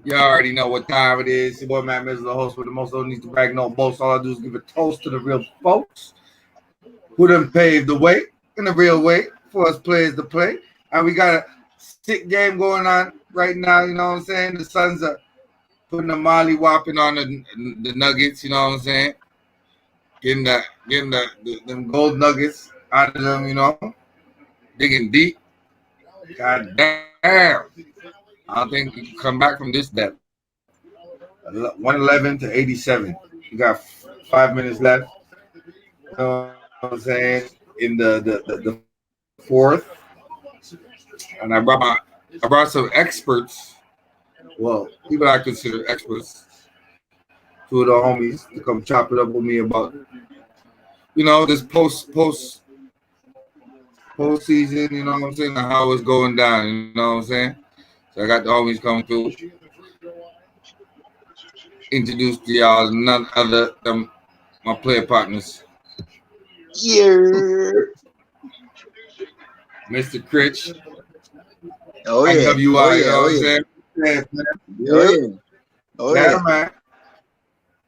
You already know what time it is. Your boy Matt Mizzle, the host with the most, don't need to brag, no boast. All I do is give a toast to the real folks who done paved the way in the real way for us players to play. And we got a sick game going on right now, you know what I'm saying? The Suns are putting the molly whopping on the Nuggets, you know what I'm saying? Getting them gold nuggets out of them, you know? Digging deep. God damn. I don't think we can come back from this depth. 111 to 87. We got 5 minutes left. You know what I'm saying? In the fourth. And I brought some experts. Well, people I consider experts. Two of the homies to come chop it up with me about, you know, this postseason, you know what I'm saying, and how it's going down, you know what I'm saying? So I got the homies coming through. Introduce to y'all none other than my player partners. Yeah. Mr. Critch. Oh yeah. IWI, you know what I'm saying? Yeah, man.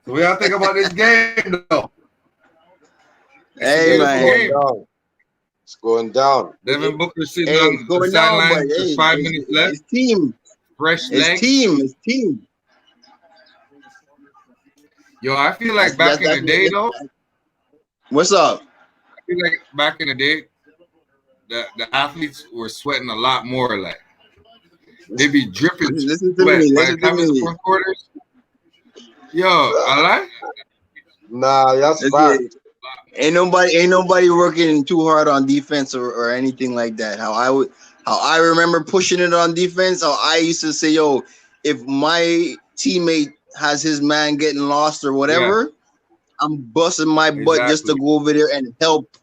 So what y'all think about this game, though? Hey, man. It's going down. Devin Booker sitting on the sideline with 5 minutes left. His team. Fresh His legs. team. Yo, I feel like back in the day, though. What's up? I feel like back in the day, the athletes were sweating a lot more. Like, they be dripping Listen to sweat. me. By the time it's fourth quarters, yo, I like. Nah, that's bad. Ain't nobody working too hard on defense or anything like that. How I remember pushing it on defense. How I used to say, yo, if my teammate has his man getting lost or whatever, I'm busting my butt just to go over there and help.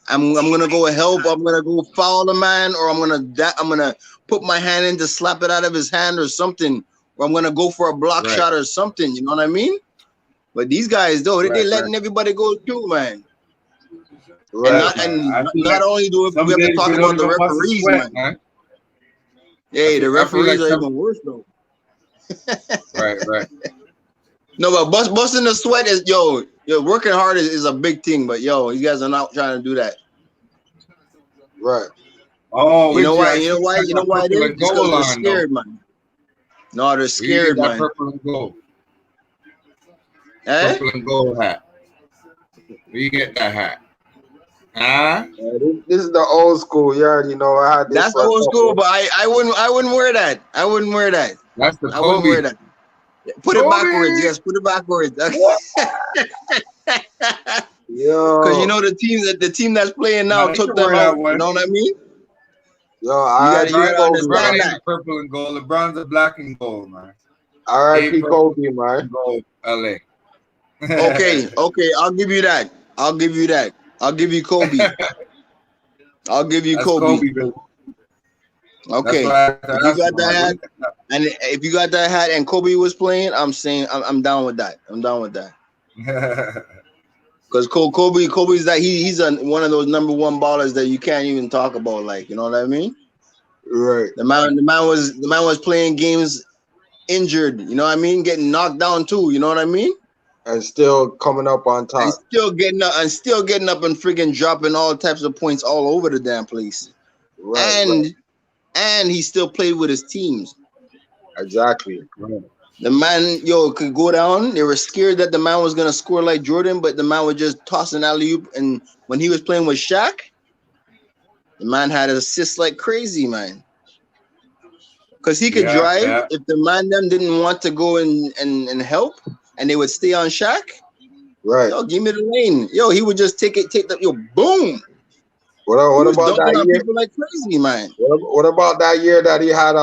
I'm gonna go help. I'm gonna go foul the man, or I'm gonna put my hand in to slap it out of his hand or something, or I'm gonna go for a block shot or something. You know what I mean? But these guys, though, they letting everybody go too, man. Right, and not only do we have to talk about the referees, man. Hey, the referees are even worse, though. Right. No, but busting the sweat is yo, working hard is a big thing, but yo, you guys are not trying to do that. Right. Oh, you know why? You know why it is? Because they're scared, man. No, they're scared, man. Purple and gold. Eh? Purple and gold hat. Where you get that hat? Huh? Yeah, this is the old school. You already know I had this. That's the old school, but I wouldn't wear that. I wouldn't wear that. That's the Kobe. I wouldn't wear that. Put it backwards, yes. Put it backwards. Yo, because you know the team that's playing now took them out. You know what I mean? Yo, you gotta understand that. Purple and gold. LeBron's a black and gold, man. R.I.P. Kobe, man. Gold, LA. Okay. I'll give you that. I'll give you Kobe. I'll give you Kobe. Okay, if you got that hat, and if you got that hat and Kobe was playing, I'm saying I'm down with that. I'm down with that. Because Kobe's that he's one of those number one ballers that you can't even talk about. Like, you know what I mean? Right. The man was playing games injured. You know what I mean? Getting knocked down too. You know what I mean? And still coming up on top. And still getting up and friggin' dropping all types of points all over the damn place. Right. And he still played with his teams. Exactly. Right. The man, could go down. They were scared that the man was gonna score like Jordan, but the man was just tossing alley-oop. And when he was playing with Shaq, the man had assists like crazy, man. Because he could drive. Yeah. If the man them didn't want to go and help, and they would stay on Shaq, right? Yo, give me the lane. Yo, he would just take the boom. What about that year? People like crazy, man. What about that year that he had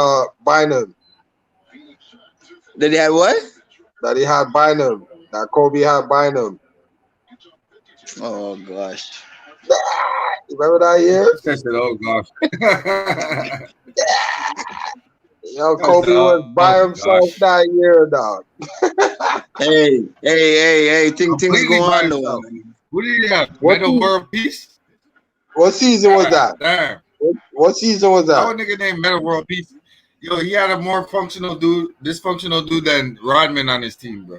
Bynum? That he had what? That he had Bynum. That Kobe had Bynum. Oh gosh. Remember that year? I said, oh gosh. Yo, Kobe was by himself that year, dog. hey, things going on though. What do you have? Metal World Peace? What season was that? Damn. What season was that? That nigga named Metal World Peace. Yo, he had a more dysfunctional dude than Rodman on his team, bro.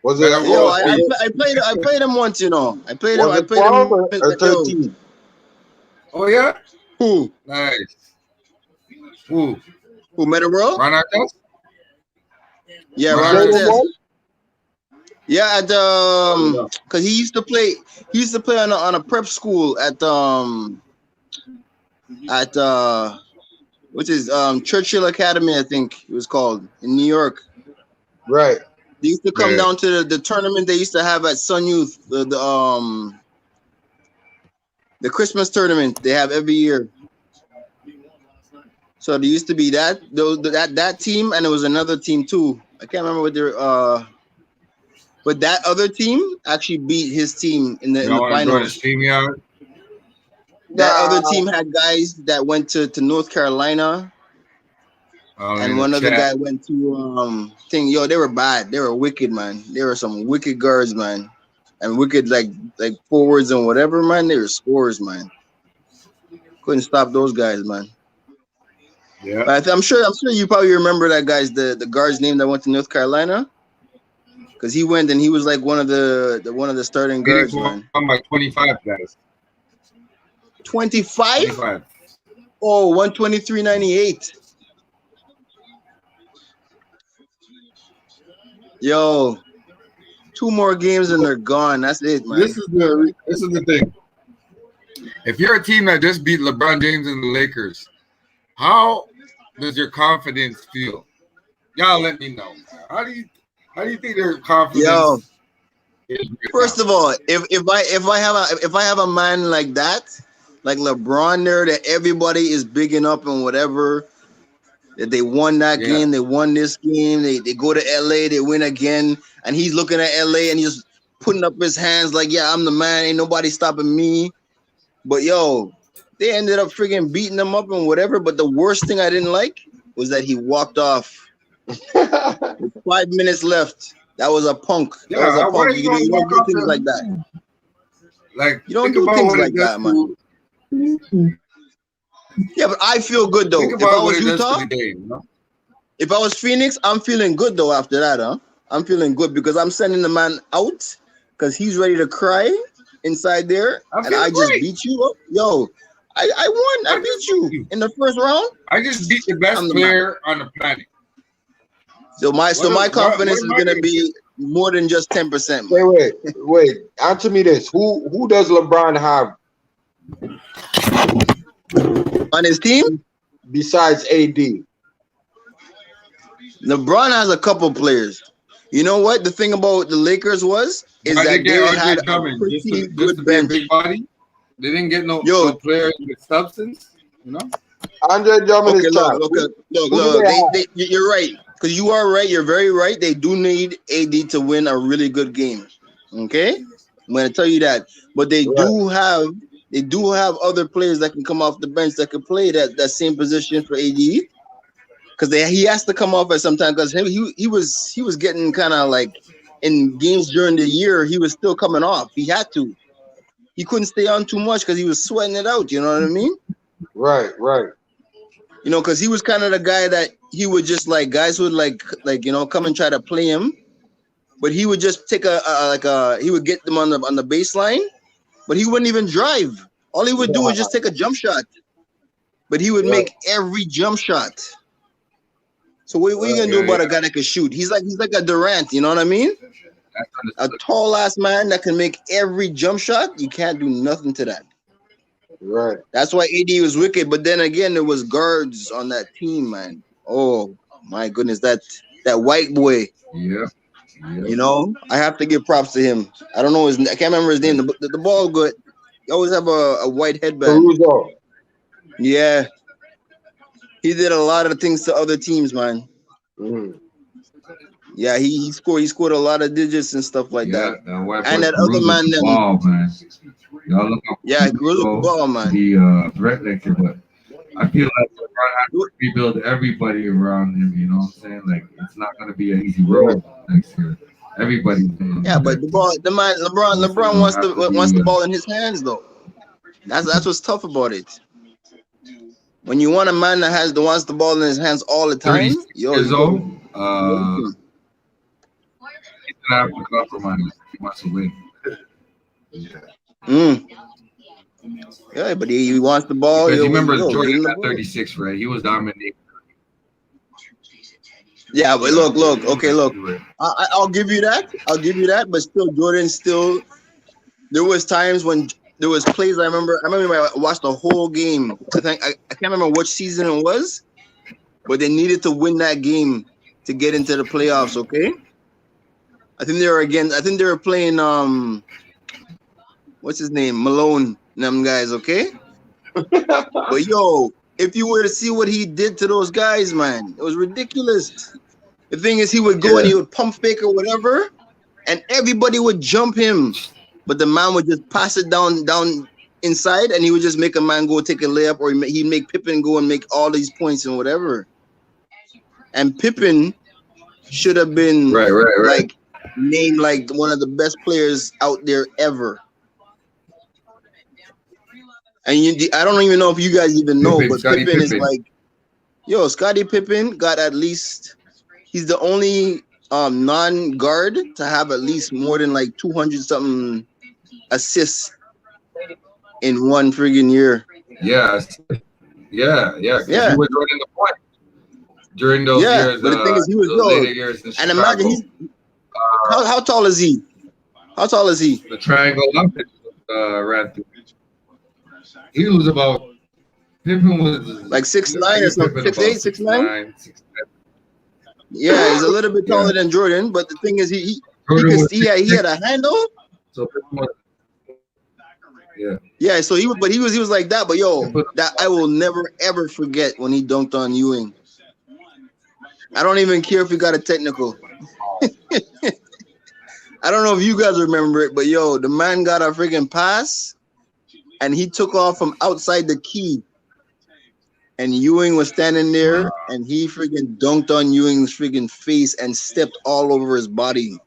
Was Better it? Yo, roll I speed. played him once, you know. I played Was it 12 him. or Yo, 13? Oh yeah, who? nice. Who? Who, Meta World? Ron Artest? Yeah, You Ron Ron played him Artest. Artest. once? Yeah, at Oh, yeah. cause he used to play on a prep school at which is Churchill Academy, I think it was called, in New York. Right. They used to come Yeah. down to the tournament they used to have at Sun Youth, the Christmas tournament they have every year. So there used to be that team, and there was another team too. I can't remember what their but that other team actually beat his team in the Y'all want to join the finals. StreamYard? That other Nah. team had guys that went to North Carolina, In and the one other chat. guy went to thing. Yo, they were bad. They were wicked, man. They were some wicked guards, man, and wicked like forwards and whatever, man. They were scorers, man. Couldn't stop those guys, man. Yeah. But I'm sure you probably remember that guy's the guard's name that went to North Carolina, because he went and he was like one of the starting He didn't guards, go man. on by 25 guys. 25? 25. Oh, 123.98. Yo, 2 more games and they're gone. That's it, man. This is the thing. If you're a team that just beat LeBron James and the Lakers, how does your confidence feel? Y'all let me know. How do you think their confidence Yo, is right first now? of all, if I have a man like that, like LeBron there, that everybody is bigging up and whatever, that they won that game, they won this game, they go to LA, they win again, and he's looking at LA and he's putting up his hands like, yeah, I'm the man, ain't nobody stopping me. But yo, they ended up freaking beating them up and whatever. But the worst thing I didn't like was that he walked off with 5 minutes left. That was a punk. That was a why punk. you You gonna don't walk do off things the- like that. Like, You don't think do about things what like it does that, man. Yeah, but I feel good though. Think If I about what was it does Utah, to the game. You know? if I was Phoenix, I'm feeling good though after that, huh? I'm feeling good because I'm sending the man out because he's ready to cry inside there, I'm and I feeling just great. beat you up. Yo, I won. I beat you in the first round. I just beat the best I'm the man. player on the planet. So my confidence is what am I gonna gonna be more than just 10%. Wait. Answer me this: Who does LeBron have On his team, besides AD? LeBron has a couple players. You know what? The thing about the Lakers is Why that get they Andre had a Drummond pretty just good to be a bench. big body? They didn't get no players with substance, you know. Andre Drummond Okay, is trash. look. Who do they have? You're right. Because you are right. You're very right. They do need AD to win a really good game. Okay, I'm gonna tell you that. But they do have other players that can come off the bench that can play that same position for AD. Because he has to come off at some time because he was getting kind of like in games during the year he was still coming off. He had to. He couldn't stay on too much because he was sweating it out. You know what I mean? Right. You know, because he was kind of the guy that he would just like guys would like come and try to play him, but he would just take he would get them on the baseline, but he wouldn't even drive. All he would do is just take a jump shot, but he would make every jump shot. So what are you gonna do about a guy that can shoot? He's like a Durant, you know what I mean? A tall ass man that can make every jump shot. You can't do nothing to that. Right. That's why AD was wicked. But then again, there was guards on that team, man. Oh my goodness, that white boy. Yeah. You know, I have to give props to him. I don't know I can't remember his name. The ball good. You always have a white headband. Caruso. Yeah. He did a lot of things to other teams, man. Mm. Yeah, he scored a lot of digits and stuff like that. And that Caruso other man, them. ball, man. Y'all look up. Yeah, Caruso ball, man. The threat next year, but I feel like LeBron has to rebuild everybody around him. You know what I'm saying? Like it's not gonna be an easy road next year. Everybody's yeah, but LeBron wants the ball in his hands though. That's what's tough about it. When you want a man that wants the ball in his hands all the time, 36 yo, years you old. can. He's gonna have to compromise. He wants to win. Yeah, but he wants the ball. Because Yo, you remember get Jordan him the at ball. 36, right? He was dominating. Yeah, but look. Okay, look. I'll give you that. But still, Jordan still. There was times when there was plays. I remember I watched the whole game. I can't remember which season it was, but they needed to win that game to get into the playoffs. Okay. I think they were playing what's his name? Malone and them guys, okay? But yo, if you were to see what he did to those guys, man, it was ridiculous. The thing is, he would go and he would pump fake or whatever, and everybody would jump him. But the man would just pass it down inside, and he would just make a man go take a layup, or he'd make Pippen go and make all these points and whatever. And Pippen should have been like named like one of the best players out there ever. And I don't even know if you guys even know, but Pippen is like, yo, Scottie Pippen got at least, he's the only non-guard to have at least more than like 200 something assists in one friggin' year. Yeah. He was running the point during those years. But the thing is, he was later years in and Chicago. imagine how tall is he? How tall is he? The triangle up ran through. He was about Pippen was like 6'9" or something, 6'8", 6'9". Yeah, he's a little bit taller than Jordan, but the thing is, he had a handle. So Pippen was, yeah. So he was like that, but yo, that I will never ever forget when he dunked on Ewing. I don't even care if he got a technical. I don't know if you guys remember it, but yo, the man got a freaking pass, and he took off from outside the key. And Ewing was standing there, and he freaking dunked on Ewing's freaking face and stepped all over his body.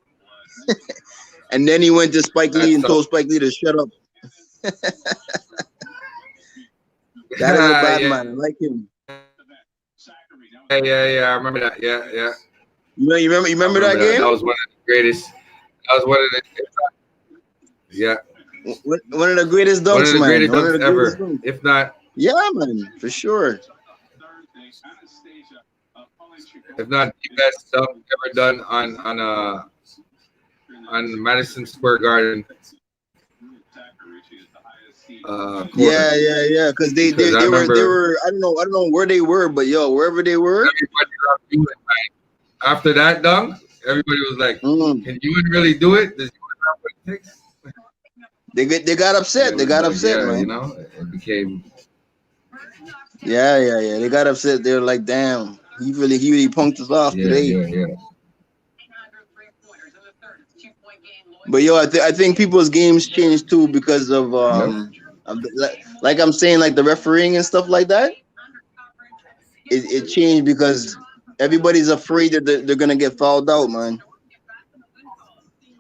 And then he went to Spike Lee and told Spike Lee to shut up. That is a bad man. I like him. Yeah. I remember that. Yeah. You remember that game? That was one of the greatest. That was one of the. Yeah. One of the greatest dunks, one of the greatest man. Dunks ever, dunks. If not. Yeah, man, for sure. If not the best dunk ever done on Madison Square Garden. Yeah. Because they were I don't know where they were, but yo, wherever they were, after that dunk, everybody was like, "Can Ewing really do it? Does Ewing have what it takes?" They got upset. They got upset, man. You know, it became. Yeah. They got upset. They were like, "Damn, he really punked us off today." Yeah. But yo, I think people's games changed too because of like I'm saying, like the refereeing and stuff like that. It changed because everybody's afraid that they're gonna get fouled out, man.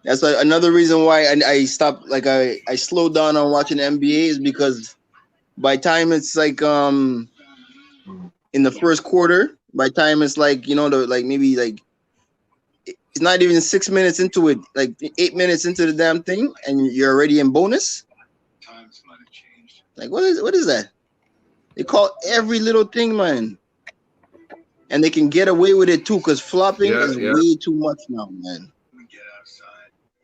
That's another reason why I stopped. Like I slowed down on watching NBA is because by time it's like in the first quarter, by time it's like maybe like it's not even 6 minutes into it, like 8 minutes into the damn thing, and you're already in bonus. Like what is that? They call every little thing, man, and they can get away with it too because flopping is way too much now, man.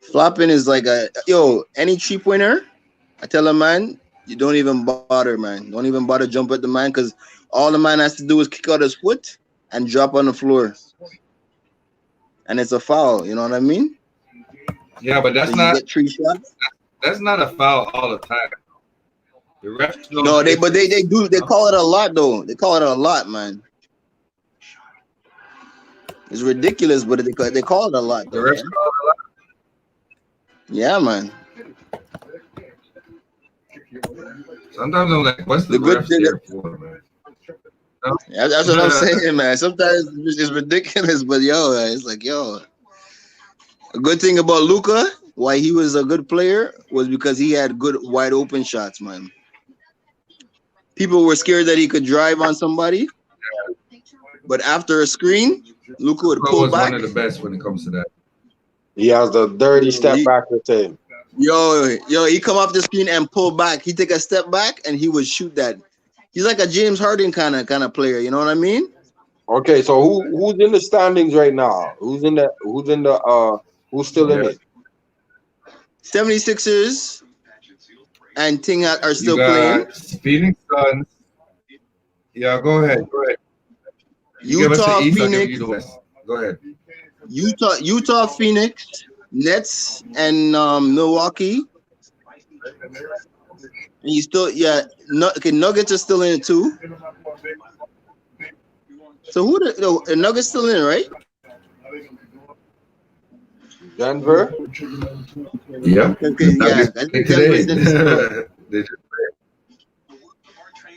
Flopping is like any cheap winner. I tell a man, you don't even bother, man. Don't even bother jump at the man because all the man has to do is kick out his foot and drop on the floor. And it's a foul, you know what I mean? Yeah, but that's so not get 3 shots. That's not a foul all the time. The refs they do. They call it a lot though. They call it a lot, man. It's ridiculous, but they call it a lot. The refs call it a lot. Yeah, man. Sometimes I'm like, what's the refs there for, man? Yeah, that's what I'm saying, man. Sometimes it's ridiculous, but it's like, a good thing about Luka, why he was a good player, was because he had good wide open shots, man. people were scared that he could drive on somebody. But after a screen, Luka would Luka pull was back. one of the best when it comes to that. He has the dirty step back routine. Yo, he come off the screen and pull back. He take a step back and he would shoot that. He's like a James Harden kind of player. You know what I mean? Okay, so who's in the standings right now? Who's still in it? 76ers and Ting are still You playing. got Phoenix Suns. Yeah, go ahead. You give us Utah, the East, I'll give Phoenix. you the West. Go ahead. Utah, Phoenix, Nets, and Milwaukee. And you still, Nuggets are still in it too. So the Nuggets still in it, right? Denver. Yeah. Okay, yeah. I think Denver's in it.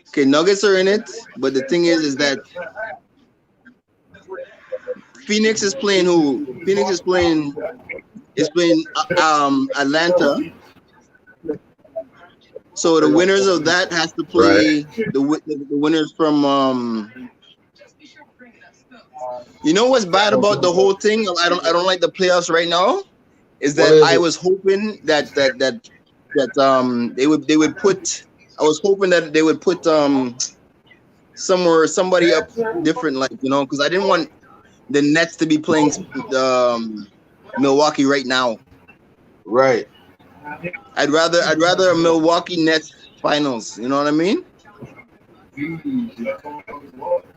Okay, Nuggets are in it, but the thing is that Phoenix is playing who? Phoenix is playing Atlanta. So the winners of that has to play the winners from you know what's bad about the whole thing? I don't like the playoffs right now. Is that I was hoping that they would put. I was hoping that they would put somebody up different, like, you know, because I didn't want the Nets to be playing Milwaukee right now. Right. I'd rather a Milwaukee Nets finals. You know what I mean?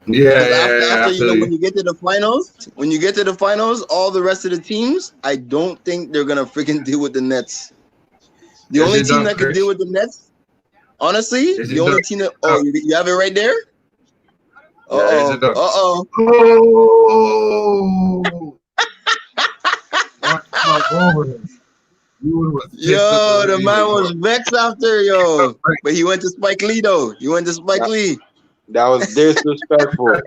Yeah. After when you get to the finals, all the rest of the teams, I don't think they're gonna freaking deal with the Nets. The only team that could deal with the Nets, honestly, the only team that you have it right there. Uh-oh. Yo, the man was vexed after, but he went to Spike Lee though. Lee. That was disrespectful.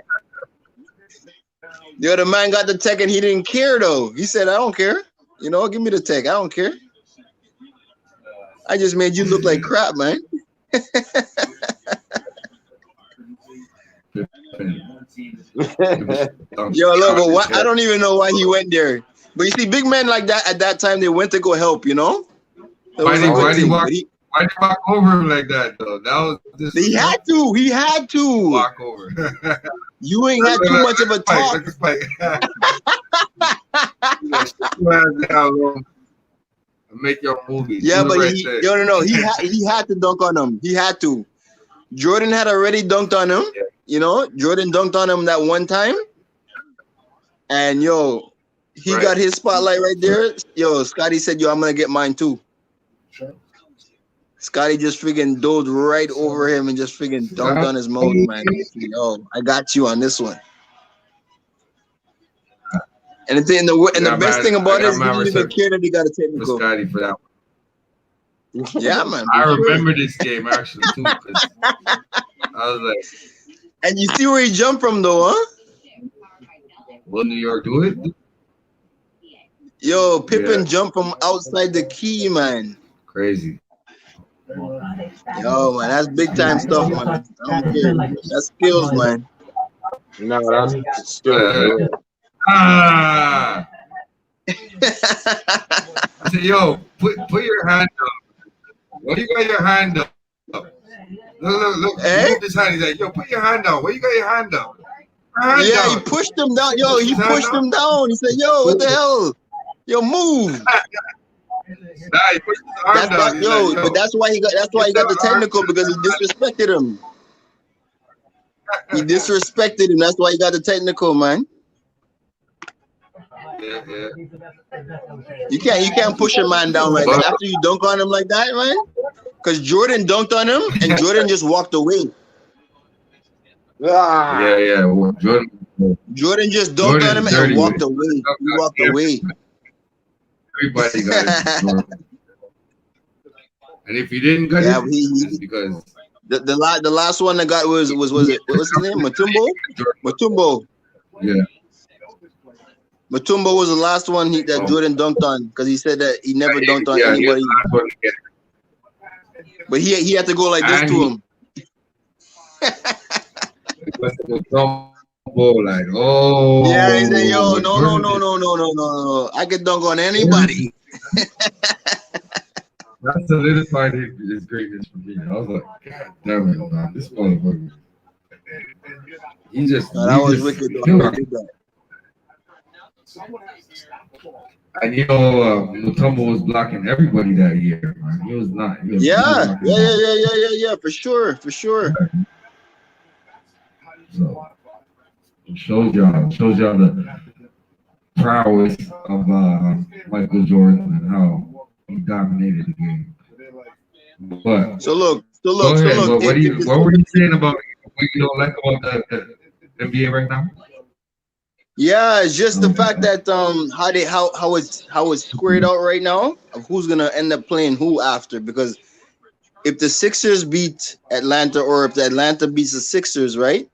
Yo, the man got the tech and he didn't care though. He said, "I don't care. You know, give me the tech. I don't care. I just made you look like crap, man." Yo, look, I don't even know why he went there. But you see, big men like that at that time, they went to go help, you know? Why did he walk over him like that, though? That was he had to. Walk over. You ain't had too much of a talk. Make your movie. Yeah, but he had to dunk on him. He had to. Jordan had already dunked on him. Yeah. You know, Jordan dunked on him that one time. And he got his spotlight right there. Yo, Scotty said, "Yo, I'm gonna get mine too." Sure. Scotty just freaking dove right over him and just freaking dunked on his mouth, man. Yo, I got you on this one. And the best thing about it is he didn't even care that he got a technical. Scotty for that one. Yeah, man. I remember this game actually too. I was like, and you see where he jumped from though, huh? Will New York do it? Yo, Pippen jumped from outside the key, man. Crazy. Yo, man, that's big time stuff, man. That's skills, man. No, that's skills. I said, yo, put your hand up. Why you got your hand up? Look. Eh? Move this hand. He's like, yo, put your hand up. Why you got your hand up? He pushed him down. Yo, he pushed him down. He said, yo, what the hell? Yo, move. Nah, he pushed his arm down. But that's why he got the technical, because he disrespected him. He disrespected him. That's why he got the technical, man. Yeah. You can't push a man down like that after you dunk on him like that, man. Because Jordan dunked on him and Jordan just walked away. Yeah. Jordan just dunked on him and walked away. He walked away. Everybody got it. And if he didn't get it, it's because the last one I got was it? What was his name? Mutombo. Yeah. Mutombo was the last one that Jordan dunked on, because he said that he never dunked on anybody. But he had to go like this to him. Like, Yeah, he said, "Yo, oh, no, no, no, no, no, no, no, no. I could dunk on anybody." that solidified his greatness for me. I was like, God damn it, man, this motherfucker. No, that was Just wicked though. How he killer. did that. And Mutombo was blocking everybody that year, man. He was not. He was Yeah, blocking yeah, them yeah, all. yeah, yeah, yeah, yeah, for sure, for sure. So it shows y'all the prowess of Michael Jordan and how he dominated the game. But go ahead. What were you saying about what you don't like about the NBA right now? Yeah, it's just the Oh, fact that how it's squared out right now of who's gonna end up playing who after, because if the Sixers beat Atlanta or if the Atlanta beats the Sixers, right,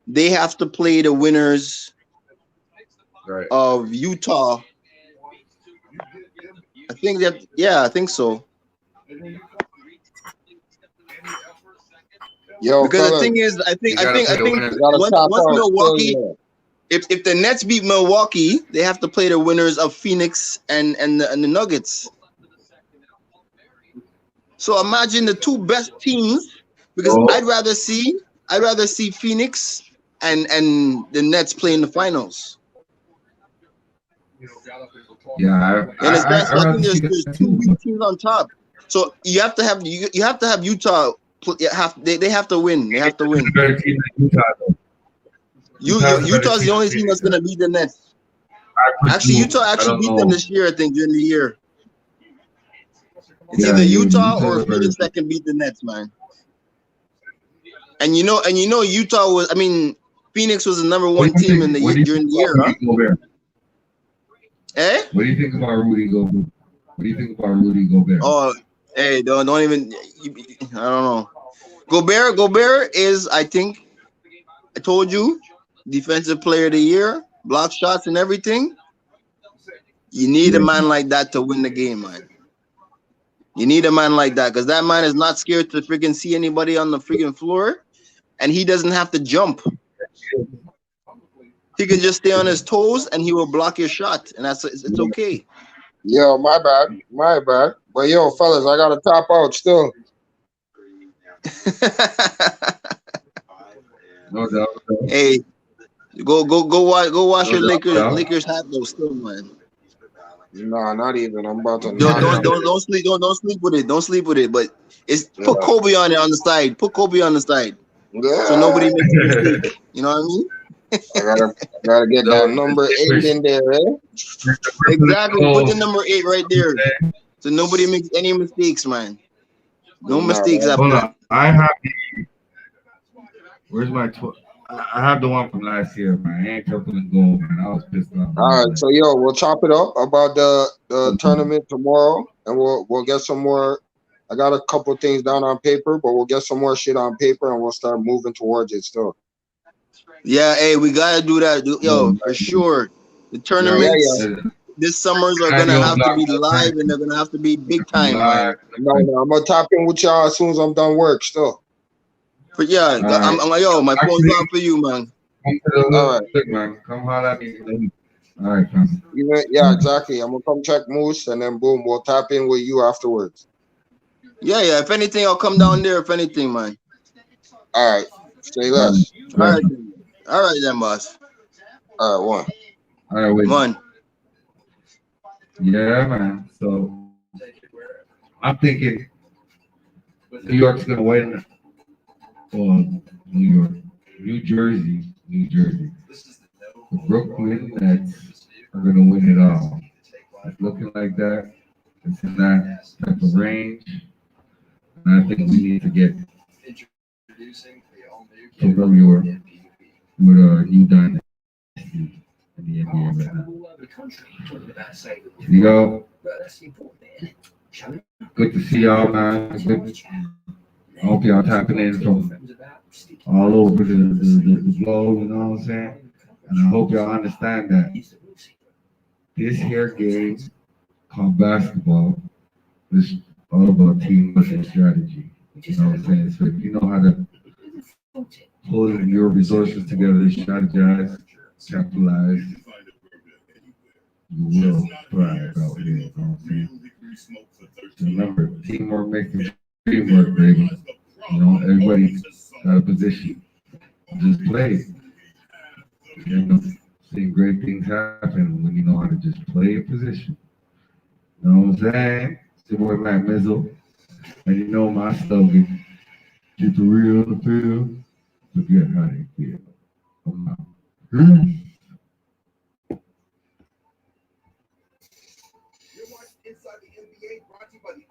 they have to play the winners Right. of Utah. I think so. Yo, Because the fellas, thing is, you gotta play I the think winners. we gotta top once out still. Milwaukee, Yeah. if the Nets beat Milwaukee, they have to play the winners of Phoenix and the Nuggets. So imagine the two best teams, because Oh, I'd rather see Phoenix and the Nets play in the finals. yeah, You understand? I So I rather think see there's that two too. weak teams on top. So you have to have Utah. They have to win. They have to win. Better team than Utah, though. Utah's a better Utah's team the only than team that's Phoenix. gonna beat the Nets. I Actually, presume. Utah I actually don't beat them know. this year. I think during the year, it's Yeah, either Utah or Utah's a better Phoenix team. that can beat the Nets, man. And Utah was. I mean, Phoenix was the number What one do you team think? What do you think during the about year, huh? Rudy Gobert? Eh? What do you think about Rudy Gobert? What do you think about Rudy Gobert? Oh, hey, don't even. I don't know. Gobert is, I think, I told you, defensive player of the year, block shots and everything. You need a man like that to win the game, man. You need a man like that because that man is not scared to freaking see anybody on the freaking floor, and he doesn't have to jump. He can just stay on his toes, and he will block your shot, and it's okay. Yo, my bad. My bad. But yo, fellas, I gotta top out still. No doubt. Hey, go wash your No doubt. Lakers hat though, still, man. Nah, not even. I'm about to Don't knock don't on don't don't sleep don't sleep with it. Don't sleep with it. But Yeah. put Kobe on it on the side. Put Kobe on the side so nobody makes a mistake. You know what I mean? I gotta get that number 8 in there, eh? Exactly. Put the number 8 right there so nobody makes any mistakes, man. No mistakes after Hold that. on. I have the. Where's my? I have the one from last year, man. I ain't triple and gold, man. I was pissed off. All right, so yo, we'll chop it up about the tournament tomorrow, and we'll get some more. I got a couple things down on paper, but we'll get some more shit on paper, and we'll start moving towards it still. Yeah, hey, we gotta do that, yo, for sure. The tournaments this summers are gonna have to be live, and they're gonna have to be big time, man. No, I'm gonna tap in with y'all as soon as I'm done work, still. But yeah, I'm like, yo, my phone's on for you, man. All right, man. Come holler at me. All right, fam. Yeah, exactly. I'm gonna come check Moose, and then boom, we'll tap in with you afterwards. Yeah. If anything, I'll come down there. If anything, man. All right, say less. All right, then, boss. All right, one. All right, wait. One. Yeah, man. So I'm thinking New York's gonna win. New York, New Jersey. The Brooklyn Nets are gonna win it all. It's looking like that. It's in that type of range, and I think we need to get familiar with a new dynasty in the NBA right now. Yo, good to see y'all, man. I hope y'all tapping in from all over the globe, you know what I'm saying? And I hope y'all understand that this here game called basketball is all about teamwork and strategy. You know what I'm saying? So if you know how to pulling your resources together, strategize, capitalize, you will thrive out here. You know what I'm saying? So remember, teamwork makes the dream work, baby. You know, everybody got a position. Just play. And seeing great things happen when you know how to just play a position. You know what I'm saying? It's your boy Matt Mizzle. And you know my slogan, get the real on the field, forget how they feel. I'm out.